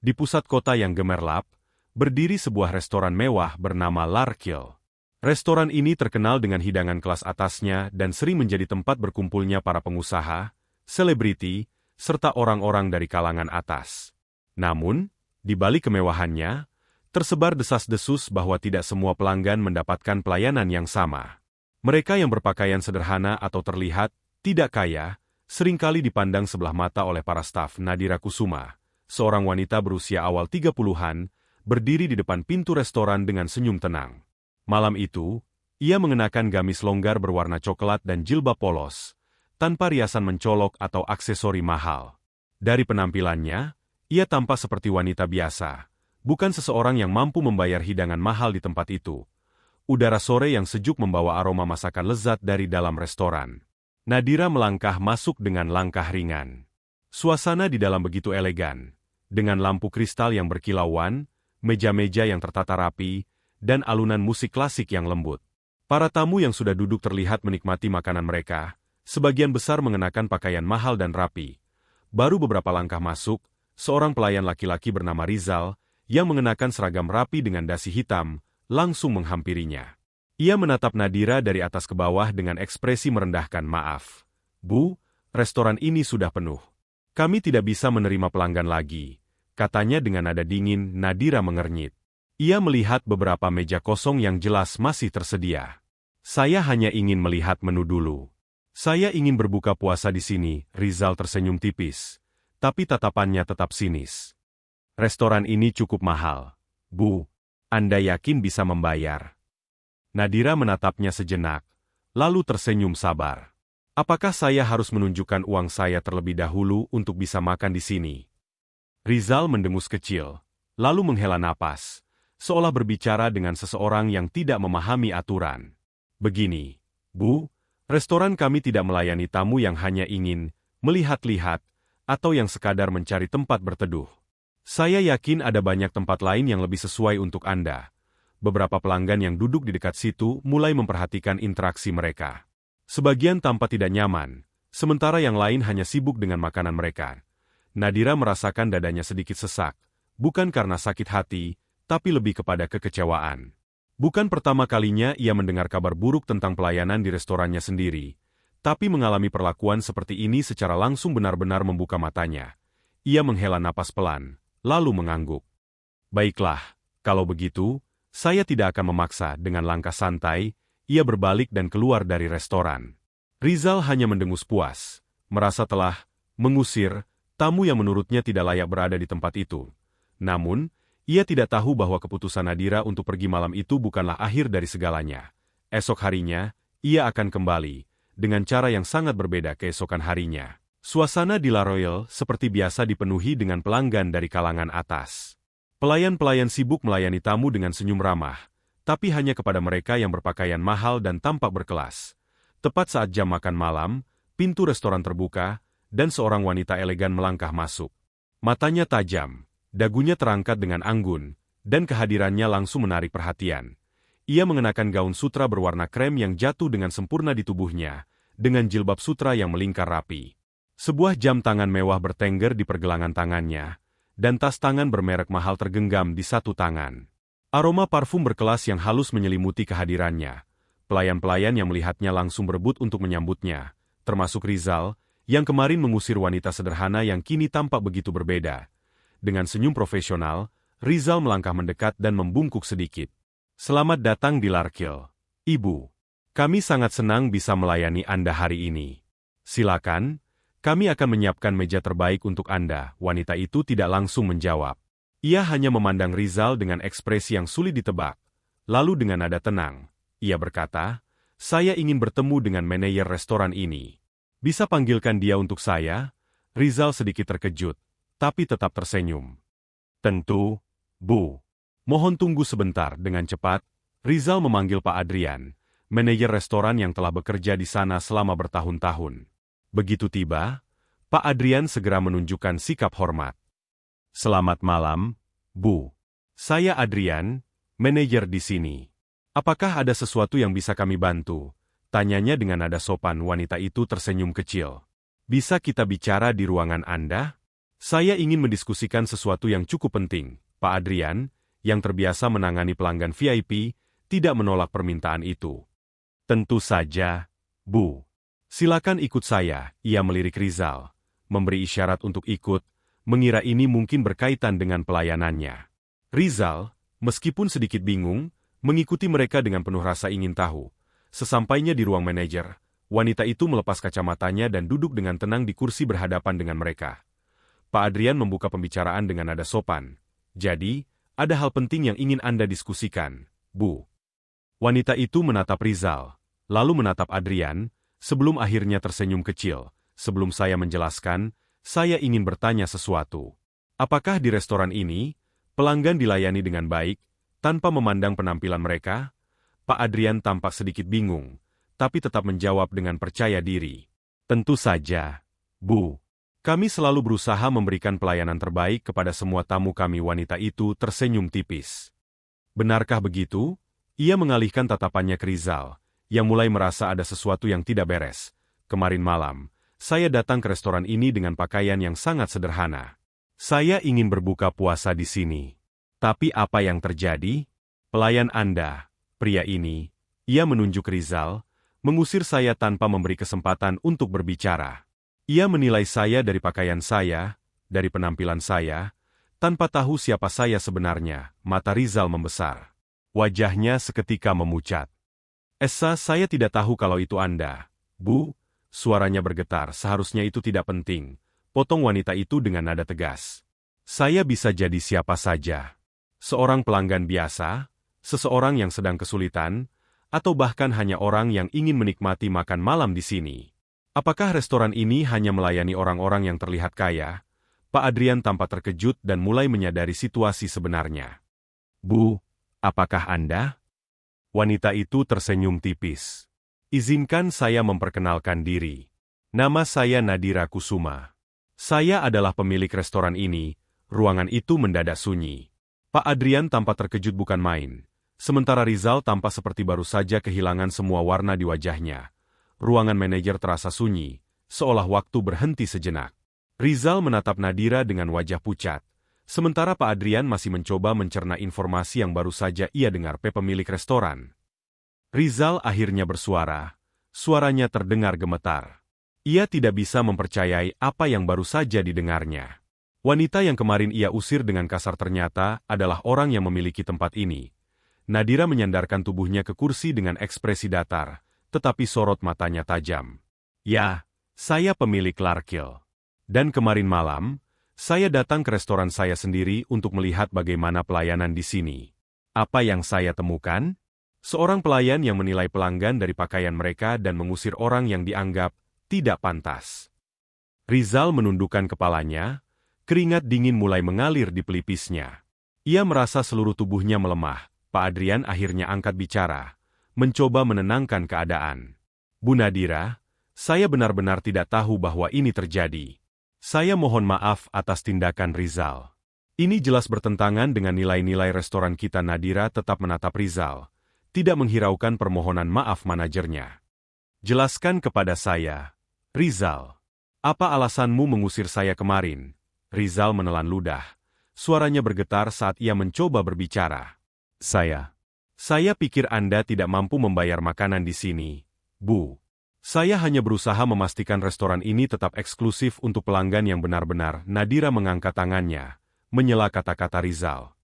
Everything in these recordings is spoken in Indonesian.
Di pusat kota yang gemerlap, berdiri sebuah restoran mewah bernama Larkill. Restoran ini terkenal dengan hidangan kelas atasnya dan sering menjadi tempat berkumpulnya para pengusaha, selebriti, serta orang-orang dari kalangan atas. Namun, di balik kemewahannya, tersebar desas-desus bahwa tidak semua pelanggan mendapatkan pelayanan yang sama. Mereka yang berpakaian sederhana atau terlihat tidak kaya, seringkali dipandang sebelah mata oleh para staf. Nadira Kusuma, seorang wanita berusia awal 30-an, berdiri di depan pintu restoran dengan senyum tenang. Malam itu, ia mengenakan gamis longgar berwarna coklat dan jilbab polos, tanpa riasan mencolok atau aksesori mahal. Dari penampilannya, ia tampak seperti wanita biasa, bukan seseorang yang mampu membayar hidangan mahal di tempat itu. Udara sore yang sejuk membawa aroma masakan lezat dari dalam restoran. Nadira melangkah masuk dengan langkah ringan. Suasana di dalam begitu elegan, dengan lampu kristal yang berkilauan, meja-meja yang tertata rapi, dan alunan musik klasik yang lembut. Para tamu yang sudah duduk terlihat menikmati makanan mereka, sebagian besar mengenakan pakaian mahal dan rapi. Baru beberapa langkah masuk, seorang pelayan laki-laki bernama Rizal, yang mengenakan seragam rapi dengan dasi hitam, langsung menghampirinya. Ia menatap Nadira dari atas ke bawah dengan ekspresi merendahkan. "Maaf, Bu, restoran ini sudah penuh. Kami tidak bisa menerima pelanggan lagi," katanya dengan nada dingin. Nadira mengernyit. Ia melihat beberapa meja kosong yang jelas masih tersedia. "Saya hanya ingin melihat menu dulu. Saya ingin berbuka puasa di sini." Rizal tersenyum tipis, tapi tatapannya tetap sinis. "Restoran ini cukup mahal. Bu, Anda yakin bisa membayar?" Nadira menatapnya sejenak, lalu tersenyum sabar. "Apakah saya harus menunjukkan uang saya terlebih dahulu untuk bisa makan di sini?" Rizal mendengus kecil, lalu menghela napas, seolah berbicara dengan seseorang yang tidak memahami aturan. "Begini, Bu, restoran kami tidak melayani tamu yang hanya ingin melihat-lihat atau yang sekadar mencari tempat berteduh. Saya yakin ada banyak tempat lain yang lebih sesuai untuk Anda." Beberapa pelanggan yang duduk di dekat situ mulai memperhatikan interaksi mereka. Sebagian tampak tidak nyaman, sementara yang lain hanya sibuk dengan makanan mereka. Nadira merasakan dadanya sedikit sesak, bukan karena sakit hati, tapi lebih kepada kekecewaan. Bukan pertama kalinya ia mendengar kabar buruk tentang pelayanan di restorannya sendiri, tapi mengalami perlakuan seperti ini secara langsung benar-benar membuka matanya. Ia menghela napas pelan, lalu mengangguk. "Baiklah, kalau begitu, saya tidak akan memaksa." Dengan langkah santai, ia berbalik dan keluar dari restoran. Rizal hanya mendengus puas, merasa telah mengusir tamu yang menurutnya tidak layak berada di tempat itu. Namun, ia tidak tahu bahwa keputusan Nadira untuk pergi malam itu bukanlah akhir dari segalanya. Esok harinya, ia akan kembali, dengan cara yang sangat berbeda keesokan harinya. Suasana di La Royale seperti biasa dipenuhi dengan pelanggan dari kalangan atas. Pelayan-pelayan sibuk melayani tamu dengan senyum ramah, tapi hanya kepada mereka yang berpakaian mahal dan tampak berkelas. Tepat saat jam makan malam, pintu restoran terbuka, dan seorang wanita elegan melangkah masuk. Matanya tajam, dagunya terangkat dengan anggun, dan kehadirannya langsung menarik perhatian. Ia mengenakan gaun sutra berwarna krem yang jatuh dengan sempurna di tubuhnya, dengan jilbab sutra yang melingkar rapi. Sebuah jam tangan mewah bertengger di pergelangan tangannya, dan tas tangan bermerek mahal tergenggam di satu tangan. Aroma parfum berkelas yang halus menyelimuti kehadirannya. Pelayan-pelayan yang melihatnya langsung berebut untuk menyambutnya, termasuk Rizal, yang kemarin mengusir wanita sederhana yang kini tampak begitu berbeda. Dengan senyum profesional, Rizal melangkah mendekat dan membungkuk sedikit. "Selamat datang di Larkill, Ibu. Kami sangat senang bisa melayani Anda hari ini. Silakan, kami akan menyiapkan meja terbaik untuk Anda." Wanita itu tidak langsung menjawab. Ia hanya memandang Rizal dengan ekspresi yang sulit ditebak. Lalu dengan nada tenang, ia berkata, "Saya ingin bertemu dengan manajer restoran ini. Bisa panggilkan dia untuk saya?" Rizal sedikit terkejut, tapi tetap tersenyum. "Tentu, Bu. Mohon tunggu sebentar." Dengan cepat, Rizal memanggil Pak Adrian, manajer restoran yang telah bekerja di sana selama bertahun-tahun. Begitu tiba, Pak Adrian segera menunjukkan sikap hormat. "Selamat malam, Bu. Saya Adrian, manajer di sini. Apakah ada sesuatu yang bisa kami bantu?" tanyanya dengan nada sopan. Wanita itu tersenyum kecil. "Bisa kita bicara di ruangan Anda?" Saya ingin mendiskusikan sesuatu yang cukup penting. Pak Adrian, yang terbiasa menangani pelanggan VIP, tidak menolak permintaan itu. Tentu saja, Bu. Silakan ikut saya, ia melirik Rizal. Memberi isyarat untuk ikut, mengira ini mungkin berkaitan dengan pelayanannya. Rizal, meskipun sedikit bingung, mengikuti mereka dengan penuh rasa ingin tahu. Sesampainya di ruang manajer, wanita itu melepas kacamatanya dan duduk dengan tenang di kursi berhadapan dengan mereka. Pak Adrian membuka pembicaraan dengan nada sopan. Jadi, ada hal penting yang ingin Anda diskusikan, Bu. Wanita itu menatap Rizal, lalu menatap Adrian, sebelum akhirnya tersenyum kecil. Sebelum saya menjelaskan, saya ingin bertanya sesuatu. Apakah di restoran ini, pelanggan dilayani dengan baik, tanpa memandang penampilan mereka? Pak Adrian tampak sedikit bingung, tapi tetap menjawab dengan percaya diri. Tentu saja, Bu. Kami selalu berusaha memberikan pelayanan terbaik kepada semua tamu kami. Wanita itu tersenyum tipis. Benarkah begitu? Ia mengalihkan tatapannya ke Rizal, yang mulai merasa ada sesuatu yang tidak beres. Kemarin malam, saya datang ke restoran ini dengan pakaian yang sangat sederhana. Saya ingin berbuka puasa di sini. Tapi apa yang terjadi? Pelayan Anda, pria ini, ia menunjuk Rizal, mengusir saya tanpa memberi kesempatan untuk berbicara. Ia menilai saya dari pakaian saya, dari penampilan saya, tanpa tahu siapa saya sebenarnya. Mata Rizal membesar. Wajahnya seketika memucat. Esa, saya tidak tahu kalau itu Anda, Bu. Suaranya bergetar. Seharusnya itu tidak penting. Potong wanita itu dengan nada tegas. Saya bisa jadi siapa saja. Seorang pelanggan biasa, seseorang yang sedang kesulitan, atau bahkan hanya orang yang ingin menikmati makan malam di sini. Apakah restoran ini hanya melayani orang-orang yang terlihat kaya? Pak Adrian tampak terkejut dan mulai menyadari situasi sebenarnya. Bu, apakah Anda? Wanita itu tersenyum tipis. Izinkan saya memperkenalkan diri. Nama saya Nadira Kusuma. Saya adalah pemilik restoran ini. Ruangan itu mendadak sunyi. Pak Adrian tampak terkejut bukan main. Sementara Rizal tampak seperti baru saja kehilangan semua warna di wajahnya. Ruangan manajer terasa sunyi, seolah waktu berhenti sejenak. Rizal menatap Nadira dengan wajah pucat, sementara Pak Adrian masih mencoba mencerna informasi yang baru saja ia dengar pemilik restoran. Rizal akhirnya bersuara, suaranya terdengar gemetar. Ia tidak bisa mempercayai apa yang baru saja didengarnya. Wanita yang kemarin ia usir dengan kasar ternyata adalah orang yang memiliki tempat ini. Nadira menyandarkan tubuhnya ke kursi dengan ekspresi datar, tetapi sorot matanya tajam. Ya, saya pemilik Larkhill. Dan kemarin malam, saya datang ke restoran saya sendiri untuk melihat bagaimana pelayanan di sini. Apa yang saya temukan? Seorang pelayan yang menilai pelanggan dari pakaian mereka dan mengusir orang yang dianggap tidak pantas. Rizal menundukkan kepalanya, keringat dingin mulai mengalir di pelipisnya. Ia merasa seluruh tubuhnya melemah. Pak Adrian akhirnya angkat bicara, mencoba menenangkan keadaan. Bu Nadira, saya benar-benar tidak tahu bahwa ini terjadi. Saya mohon maaf atas tindakan Rizal. Ini jelas bertentangan dengan nilai-nilai restoran kita. Nadira tetap menatap Rizal, tidak menghiraukan permohonan maaf manajernya. Jelaskan kepada saya, Rizal. Apa alasanmu mengusir saya kemarin? Rizal menelan ludah. Suaranya bergetar saat ia mencoba berbicara. Saya pikir Anda tidak mampu membayar makanan di sini, Bu. Saya hanya berusaha memastikan restoran ini tetap eksklusif untuk pelanggan yang benar-benar. Nadira mengangkat tangannya, menyela kata-kata Rizal.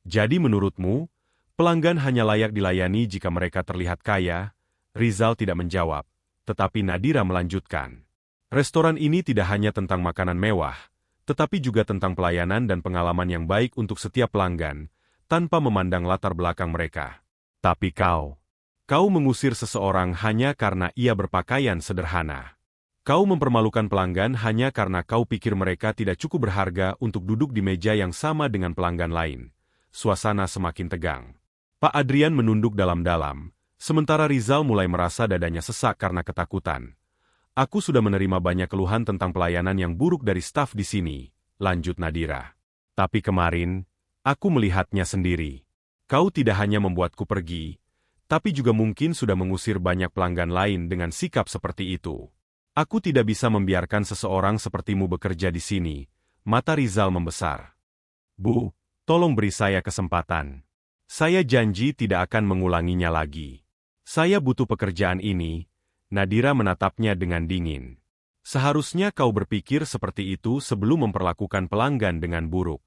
Jadi menurutmu, pelanggan hanya layak dilayani jika mereka terlihat kaya? Rizal tidak menjawab, tetapi Nadira melanjutkan. Restoran ini tidak hanya tentang makanan mewah, tetapi juga tentang pelayanan dan pengalaman yang baik untuk setiap pelanggan, tanpa memandang latar belakang mereka. Tapi kau mengusir seseorang hanya karena ia berpakaian sederhana. Kau mempermalukan pelanggan hanya karena kau pikir mereka tidak cukup berharga untuk duduk di meja yang sama dengan pelanggan lain. Suasana semakin tegang. Pak Adrian menunduk dalam-dalam, sementara Rizal mulai merasa dadanya sesak karena ketakutan. Aku sudah menerima banyak keluhan tentang pelayanan yang buruk dari staf di sini, lanjut Nadira. Tapi kemarin, aku melihatnya sendiri. Kau tidak hanya membuatku pergi, tapi juga mungkin sudah mengusir banyak pelanggan lain dengan sikap seperti itu. Aku tidak bisa membiarkan seseorang sepertimu bekerja di sini. mata Rizal membesar. Bu, tolong beri saya kesempatan. Saya janji tidak akan mengulanginya lagi. Saya butuh pekerjaan ini. Nadira menatapnya dengan dingin. Seharusnya kau berpikir seperti itu sebelum memperlakukan pelanggan dengan buruk.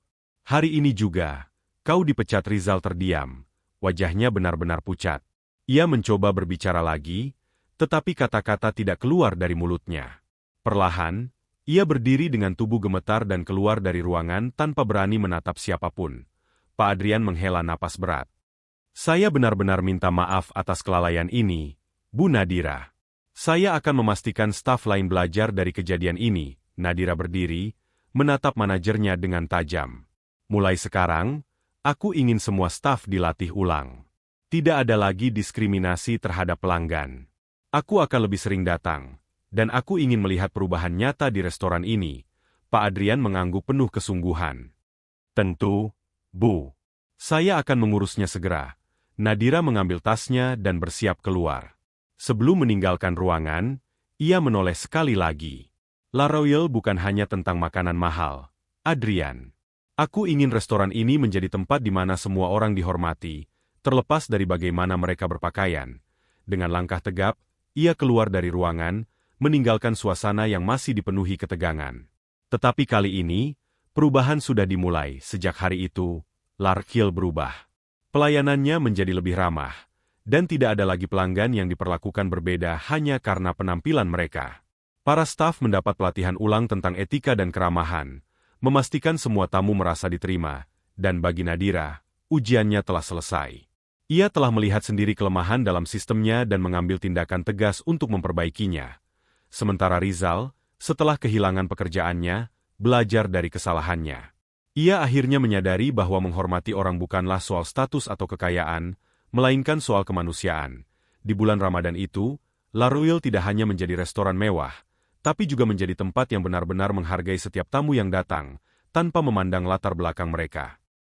Hari ini juga, kau dipecat. Rizal terdiam. Wajahnya benar-benar pucat. Ia mencoba berbicara lagi, tetapi kata-kata tidak keluar dari mulutnya. Perlahan, ia berdiri dengan tubuh gemetar dan keluar dari ruangan tanpa berani menatap siapapun. Pak Adrian menghela napas berat. Saya benar-benar minta maaf atas kelalaian ini, Bu Nadira. Saya akan memastikan staf lain belajar dari kejadian ini. Nadira berdiri, menatap manajernya dengan tajam. Mulai sekarang, aku ingin semua staf dilatih ulang. Tidak ada lagi diskriminasi terhadap pelanggan. Aku akan lebih sering datang, dan aku ingin melihat perubahan nyata di restoran ini. Pak Adrian mengangguk penuh kesungguhan. Tentu, Bu. Saya akan mengurusnya segera. Nadira mengambil tasnya dan bersiap keluar. Sebelum meninggalkan ruangan, ia menoleh sekali lagi. La Royale bukan hanya tentang makanan mahal. Adrian. Aku ingin restoran ini menjadi tempat di mana semua orang dihormati, terlepas dari bagaimana mereka berpakaian. Dengan langkah tegap, ia keluar dari ruangan, meninggalkan suasana yang masih dipenuhi ketegangan. Tetapi kali ini, perubahan sudah dimulai. Sejak hari itu, Larkhill berubah. Pelayanannya menjadi lebih ramah, dan tidak ada lagi pelanggan yang diperlakukan berbeda hanya karena penampilan mereka. Para staf mendapat pelatihan ulang tentang etika dan keramahan, memastikan semua tamu merasa diterima, dan bagi Nadira, ujiannya telah selesai. Ia telah melihat sendiri kelemahan dalam sistemnya dan mengambil tindakan tegas untuk memperbaikinya. Sementara Rizal, setelah kehilangan pekerjaannya, belajar dari kesalahannya. Ia akhirnya menyadari bahwa menghormati orang bukanlah soal status atau kekayaan, melainkan soal kemanusiaan. Di bulan Ramadan itu, La Royale tidak hanya menjadi restoran mewah, tapi juga menjadi tempat yang benar-benar menghargai setiap tamu yang datang, tanpa memandang latar belakang mereka.